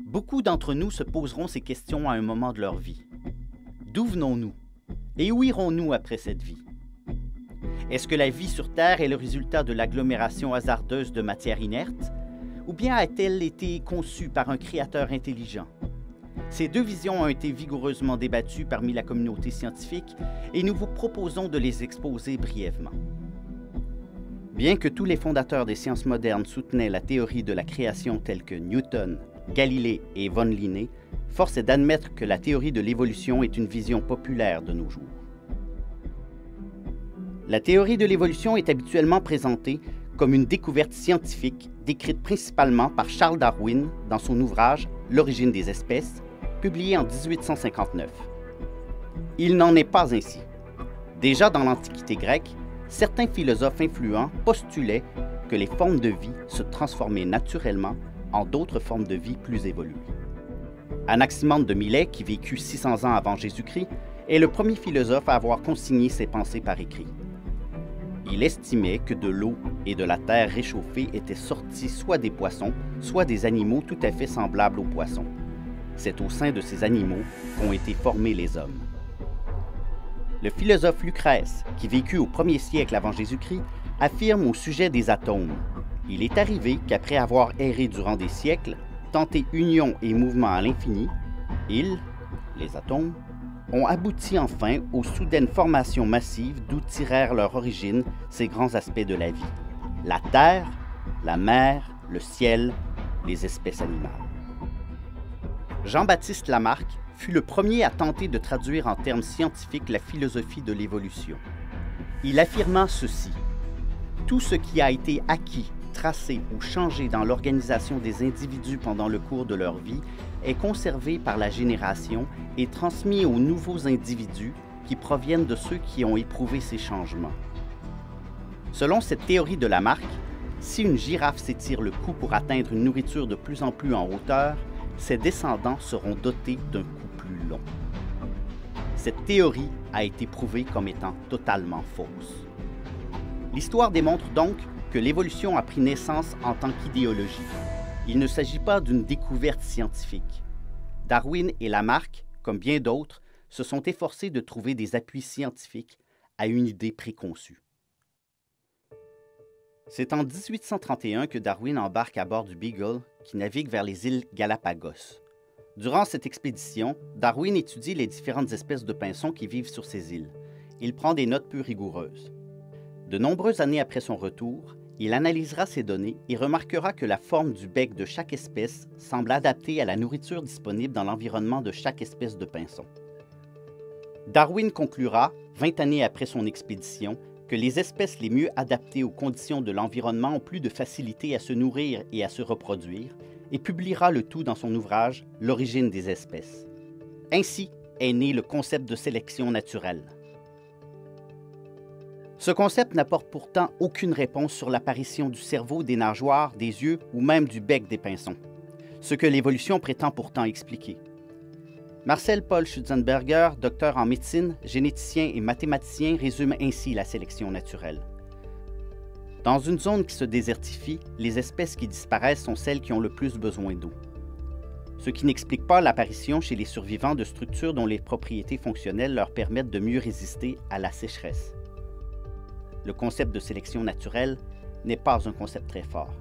Beaucoup d'entre nous se poseront ces questions à un moment de leur vie. D'où venons-nous? Et où irons-nous après cette vie? Est-ce que la vie sur Terre est le résultat de l'agglomération hasardeuse de matière inerte? Ou bien a-t-elle été conçue par un créateur intelligent? Ces deux visions ont été vigoureusement débattues parmi la communauté scientifique et nous vous proposons de les exposer brièvement. Bien que tous les fondateurs des sciences modernes soutenaient la théorie de la création telle que Newton, Galilée et von Linné, force est d'admettre que la théorie de l'évolution est une vision populaire de nos jours. La théorie de l'évolution est habituellement présentée comme une découverte scientifique décrite principalement par Charles Darwin dans son ouvrage « L'origine des espèces », publié en 1859. Il n'en est pas ainsi. Déjà dans l'Antiquité grecque, certains philosophes influents postulaient que les formes de vie se transformaient naturellement en d'autres formes de vie plus évoluées. Anaximandre de Milet, qui vécut 600 ans avant Jésus-Christ, est le premier philosophe à avoir consigné ses pensées par écrit. Il estimait que de l'eau et de la terre réchauffée étaient sortis soit des poissons, soit des animaux tout à fait semblables aux poissons. C'est au sein de ces animaux qu'ont été formés les hommes. Le philosophe Lucrèce, qui vécut au 1er siècle avant Jésus-Christ, affirme au sujet des atomes. Il est arrivé qu'après avoir erré durant des siècles, tenté union et mouvement à l'infini, ils, les atomes, ont abouti enfin aux soudaines formations massives d'où tirèrent leur origine ces grands aspects de la vie: la terre, la mer, le ciel, les espèces animales. Jean-Baptiste Lamarck fut le premier à tenter de traduire en termes scientifiques la philosophie de l'évolution. Il affirma ceci: « Tout ce qui a été acquis, tracé ou changé dans l'organisation des individus pendant le cours de leur vie est conservé par la génération et transmis aux nouveaux individus qui proviennent de ceux qui ont éprouvé ces changements. » Selon cette théorie de Lamarck, si une girafe s'étire le cou pour atteindre une nourriture de plus en plus en hauteur, ses descendants seront dotés d'un cou plus long. Cette théorie a été prouvée comme étant totalement fausse. L'histoire démontre donc que l'évolution a pris naissance en tant qu'idéologie. Il ne s'agit pas d'une découverte scientifique. Darwin et Lamarck, comme bien d'autres, se sont efforcés de trouver des appuis scientifiques à une idée préconçue. C'est en 1831 que Darwin embarque à bord du Beagle qui navigue vers les îles Galapagos. Durant cette expédition, Darwin étudie les différentes espèces de pinsons qui vivent sur ces îles. Il prend des notes peu rigoureuses. De nombreuses années après son retour, il analysera ces données et remarquera que la forme du bec de chaque espèce semble adaptée à la nourriture disponible dans l'environnement de chaque espèce de pinson. Darwin conclura, 20 années après son expédition, que les espèces les mieux adaptées aux conditions de l'environnement ont plus de facilité à se nourrir et à se reproduire, et publiera le tout dans son ouvrage « L'origine des espèces ». Ainsi est né le concept de sélection naturelle. Ce concept n'apporte pourtant aucune réponse sur l'apparition du cerveau, des nageoires, des yeux ou même du bec des pinsons, ce que l'évolution prétend pourtant expliquer. Marcel Paul Schutzenberger, docteur en médecine, généticien et mathématicien, résume ainsi la sélection naturelle. Dans une zone qui se désertifie, les espèces qui disparaissent sont celles qui ont le plus besoin d'eau. Ce qui n'explique pas l'apparition chez les survivants de structures dont les propriétés fonctionnelles leur permettent de mieux résister à la sécheresse. Le concept de sélection naturelle n'est pas un concept très fort.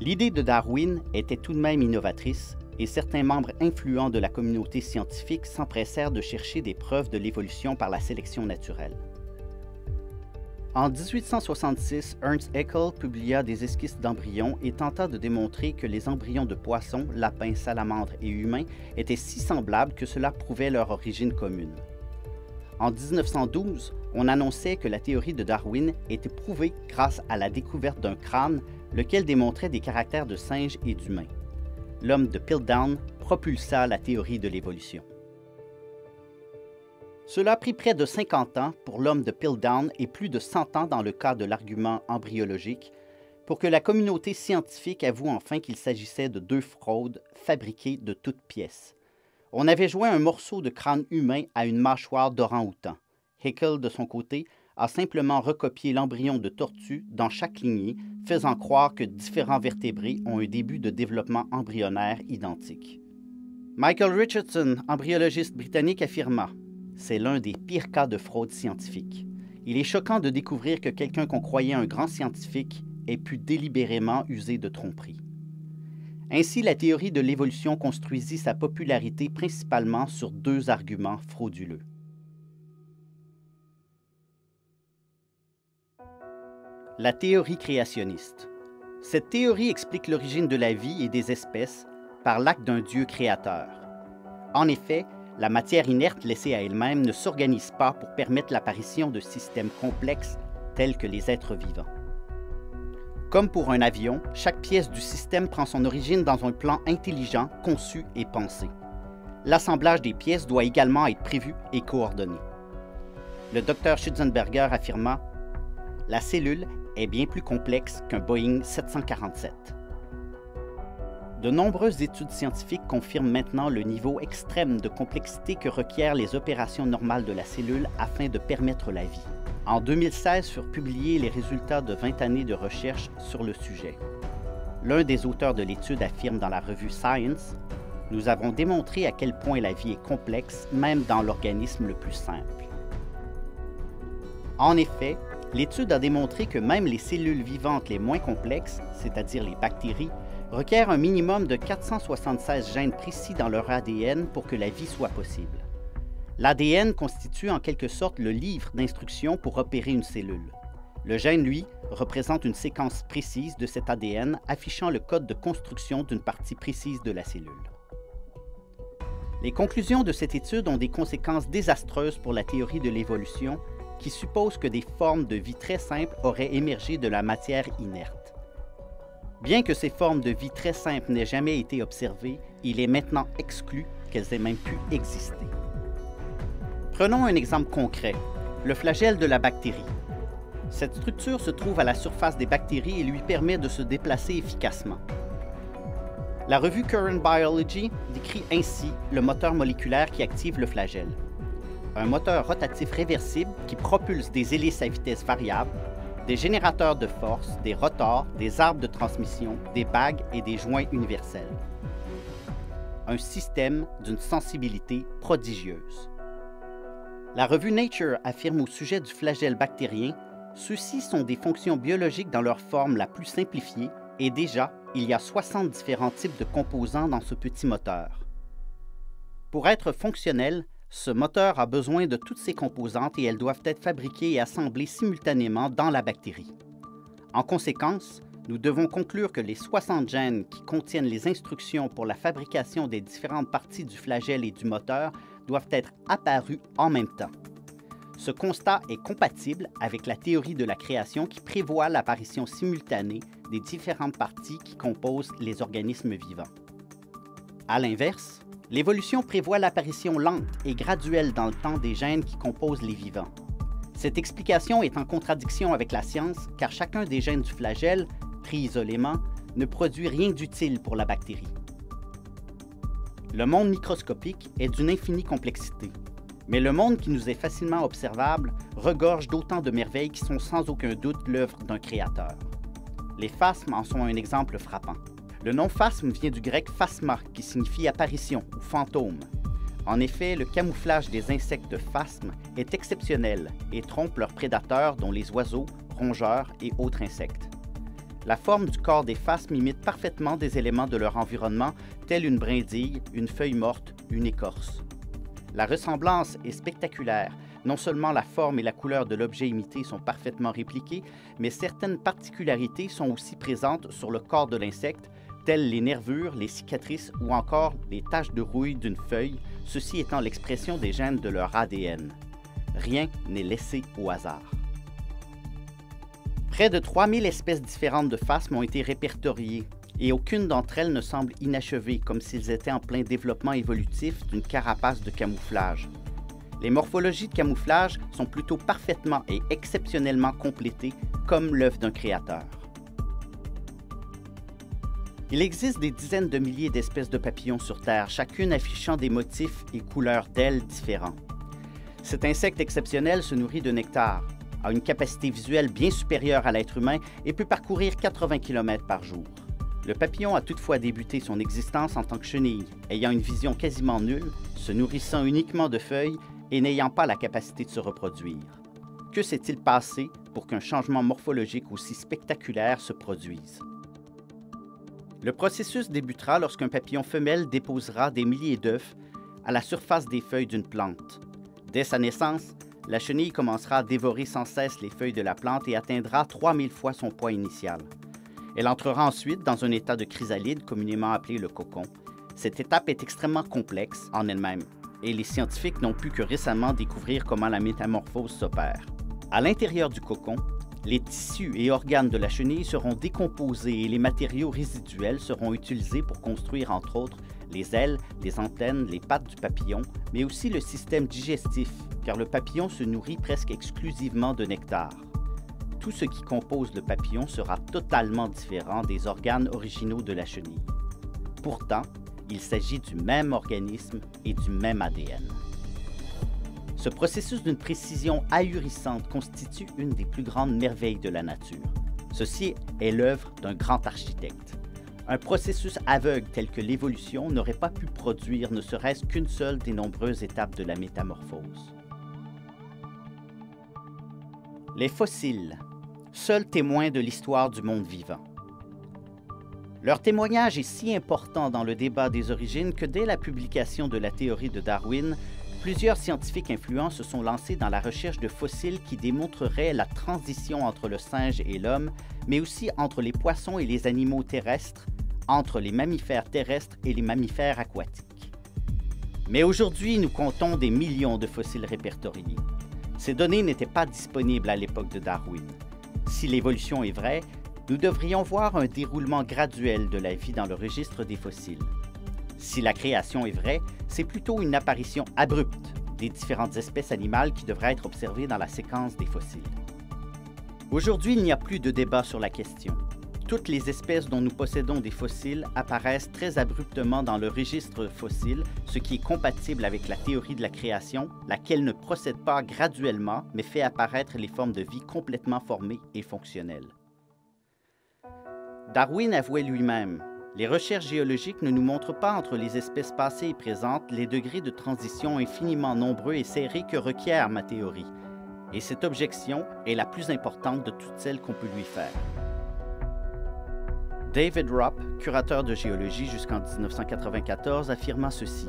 L'idée de Darwin était tout de même innovatrice et certains membres influents de la communauté scientifique s'empressèrent de chercher des preuves de l'évolution par la sélection naturelle. En 1866, Ernst Haeckel publia des esquisses d'embryons et tenta de démontrer que les embryons de poissons, lapins, salamandres et humains étaient si semblables que cela prouvait leur origine commune. En 1912, on annonçait que la théorie de Darwin était prouvée grâce à la découverte d'un crâne, lequel démontrait des caractères de singe et d'humain. L'homme de Piltdown propulsa la théorie de l'évolution. Cela a pris près de 50 ans pour l'homme de Piltdown et plus de 100 ans dans le cas de l'argument embryologique pour que la communauté scientifique avoue enfin qu'il s'agissait de deux fraudes fabriquées de toutes pièces. On avait joint un morceau de crâne humain à une mâchoire d'orang-outan. Haeckel, de son côté, a simplement recopié l'embryon de tortue dans chaque lignée, faisant croire que différents vertébrés ont un début de développement embryonnaire identique. Michael Richardson, embryologiste britannique, affirma « C'est l'un des pires cas de fraude scientifique. Il est choquant de découvrir que quelqu'un qu'on croyait un grand scientifique ait pu délibérément user de tromperie. » Ainsi, la théorie de l'évolution construisit sa popularité principalement sur deux arguments frauduleux. La théorie créationniste. Cette théorie explique l'origine de la vie et des espèces par l'acte d'un Dieu créateur. En effet, la matière inerte laissée à elle-même ne s'organise pas pour permettre l'apparition de systèmes complexes tels que les êtres vivants. Comme pour un avion, chaque pièce du système prend son origine dans un plan intelligent, conçu et pensé. L'assemblage des pièces doit également être prévu et coordonné. Le Dr Schutzenberger affirma « La cellule est bien plus complexe qu'un Boeing 747. » De nombreuses études scientifiques confirment maintenant le niveau extrême de complexité que requièrent les opérations normales de la cellule afin de permettre la vie. En 2016 furent publiés les résultats de 20 années de recherche sur le sujet. L'un des auteurs de l'étude affirme dans la revue Science « Nous avons démontré à quel point la vie est complexe, même dans l'organisme le plus simple. » En effet, l'étude a démontré que même les cellules vivantes les moins complexes, c'est-à-dire les bactéries, requièrent un minimum de 476 gènes précis dans leur ADN pour que la vie soit possible. L'ADN constitue en quelque sorte le livre d'instructions pour opérer une cellule. Le gène, lui, représente une séquence précise de cet ADN affichant le code de construction d'une partie précise de la cellule. Les conclusions de cette étude ont des conséquences désastreuses pour la théorie de l'évolution qui suppose que des formes de vie très simples auraient émergé de la matière inerte. Bien que ces formes de vie très simples n'aient jamais été observées, il est maintenant exclu qu'elles aient même pu exister. Prenons un exemple concret, le flagelle de la bactérie. Cette structure se trouve à la surface des bactéries et lui permet de se déplacer efficacement. La revue Current Biology décrit ainsi le moteur moléculaire qui active le flagelle. Un moteur rotatif réversible qui propulse des hélices à vitesse variable, des générateurs de force, des rotors, des arbres de transmission, des bagues et des joints universels. Un système d'une sensibilité prodigieuse. La revue Nature affirme au sujet du flagelle bactérien « Ceux-ci sont des fonctions biologiques dans leur forme la plus simplifiée et déjà, il y a 60 différents types de composants dans ce petit moteur. Pour être fonctionnel, ce moteur a besoin de toutes ces composantes et elles doivent être fabriquées et assemblées simultanément dans la bactérie. En conséquence, nous devons conclure que les 60 gènes qui contiennent les instructions pour la fabrication des différentes parties du flagelle et du moteur doivent être apparus en même temps. Ce constat est compatible avec la théorie de la création qui prévoit l'apparition simultanée des différentes parties qui composent les organismes vivants. À l'inverse, l'évolution prévoit l'apparition lente et graduelle dans le temps des gènes qui composent les vivants. Cette explication est en contradiction avec la science car chacun des gènes du flagelle, pris isolément, ne produit rien d'utile pour la bactérie. Le monde microscopique est d'une infinie complexité, mais le monde qui nous est facilement observable regorge d'autant de merveilles qui sont sans aucun doute l'œuvre d'un créateur. Les phasmes en sont un exemple frappant. Le nom phasme vient du grec phasma, qui signifie apparition ou fantôme. En effet, le camouflage des insectes phasmes est exceptionnel et trompe leurs prédateurs, dont les oiseaux, rongeurs et autres insectes. La forme du corps des phasmes imite parfaitement des éléments de leur environnement, tels une brindille, une feuille morte, une écorce. La ressemblance est spectaculaire. Non seulement la forme et la couleur de l'objet imité sont parfaitement répliquées, mais certaines particularités sont aussi présentes sur le corps de l'insecte, telles les nervures, les cicatrices ou encore les taches de rouille d'une feuille, ceci étant l'expression des gènes de leur ADN. Rien n'est laissé au hasard. Près de 3000 espèces différentes de phasmes ont été répertoriées et aucune d'entre elles ne semble inachevée, comme s'ils étaient en plein développement évolutif d'une carapace de camouflage. Les morphologies de camouflage sont plutôt parfaitement et exceptionnellement complétées, comme l'œuvre d'un créateur. Il existe des dizaines de milliers d'espèces de papillons sur Terre, chacune affichant des motifs et couleurs d'ailes différents. Cet insecte exceptionnel se nourrit de nectar. a une capacité visuelle bien supérieure à l'être humain et peut parcourir 80 km par jour. Le papillon a toutefois débuté son existence en tant que chenille, ayant une vision quasiment nulle, se nourrissant uniquement de feuilles et n'ayant pas la capacité de se reproduire. Que s'est-il passé pour qu'un changement morphologique aussi spectaculaire se produise? Le processus débutera lorsqu'un papillon femelle déposera des milliers d'œufs à la surface des feuilles d'une plante. Dès sa naissance, la chenille commencera à dévorer sans cesse les feuilles de la plante et atteindra 3000 fois son poids initial. Elle entrera ensuite dans un état de chrysalide, communément appelé le cocon. Cette étape est extrêmement complexe en elle-même, et les scientifiques n'ont pu que récemment découvrir comment la métamorphose s'opère. À l'intérieur du cocon, les tissus et organes de la chenille seront décomposés et les matériaux résiduels seront utilisés pour construire entre autres les ailes, les antennes, les pattes du papillon, mais aussi le système digestif, car le papillon se nourrit presque exclusivement de nectar. Tout ce qui compose le papillon sera totalement différent des organes originaux de la chenille. Pourtant, il s'agit du même organisme et du même ADN. Ce processus d'une précision ahurissante constitue une des plus grandes merveilles de la nature. Ceci est l'œuvre d'un grand architecte. Un processus aveugle tel que l'évolution n'aurait pas pu produire ne serait-ce qu'une seule des nombreuses étapes de la métamorphose. Les fossiles, seuls témoins de l'histoire du monde vivant. Leur témoignage est si important dans le débat des origines que dès la publication de la théorie de Darwin, plusieurs scientifiques influents se sont lancés dans la recherche de fossiles qui démontreraient la transition entre le singe et l'homme, mais aussi entre les poissons et les animaux terrestres, entre les mammifères terrestres et les mammifères aquatiques. Mais aujourd'hui, nous comptons des millions de fossiles répertoriés. Ces données n'étaient pas disponibles à l'époque de Darwin. Si l'évolution est vraie, nous devrions voir un déroulement graduel de la vie dans le registre des fossiles. Si la création est vraie, c'est plutôt une apparition abrupte des différentes espèces animales qui devraient être observées dans la séquence des fossiles. Aujourd'hui, il n'y a plus de débat sur la question. Toutes les espèces dont nous possédons des fossiles apparaissent très abruptement dans le registre fossile, ce qui est compatible avec la théorie de la création, laquelle ne procède pas graduellement, mais fait apparaître les formes de vie complètement formées et fonctionnelles. Darwin avouait lui-même: les recherches géologiques ne nous montrent pas entre les espèces passées et présentes les degrés de transition infiniment nombreux et serrés que requiert ma théorie. Et cette objection est la plus importante de toutes celles qu'on peut lui faire. David Rupp, curateur de géologie jusqu'en 1994, affirma ceci: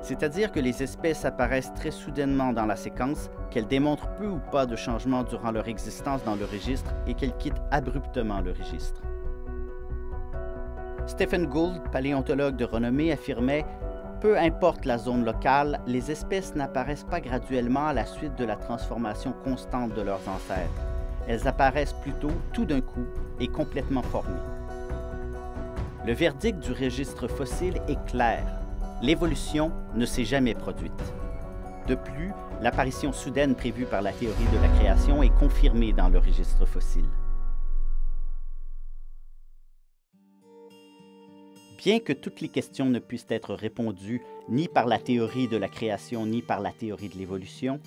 c'est-à-dire que les espèces apparaissent très soudainement dans la séquence, qu'elles démontrent peu ou pas de changement durant leur existence dans le registre et qu'elles quittent abruptement le registre. Stephen Gould, paléontologue de renommée, affirmait: peu importe la zone locale, les espèces n'apparaissent pas graduellement à la suite de la transformation constante de leurs ancêtres. Elles apparaissent plutôt tout d'un coup et complètement formées. Le verdict du registre fossile est clair. L'évolution ne s'est jamais produite. De plus, l'apparition soudaine prévue par la théorie de la création est confirmée dans le registre fossile. Bien que toutes les questions ne puissent être répondues ni par la théorie de la création ni par la théorie de l'évolution,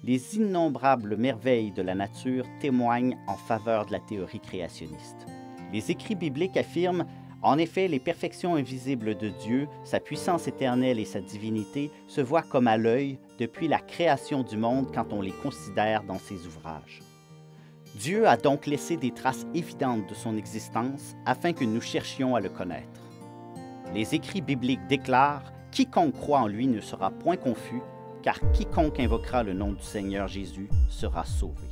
les innombrables merveilles de la nature témoignent en faveur de la théorie créationniste. Les écrits bibliques affirment: en effet, les perfections invisibles de Dieu, sa puissance éternelle et sa divinité se voient comme à l'œil depuis la création du monde quand on les considère dans ses ouvrages. Dieu a donc laissé des traces évidentes de son existence afin que nous cherchions à le connaître. Les écrits bibliques déclarent: quiconque croit en lui ne sera point confus, car quiconque invoquera le nom du Seigneur Jésus sera sauvé.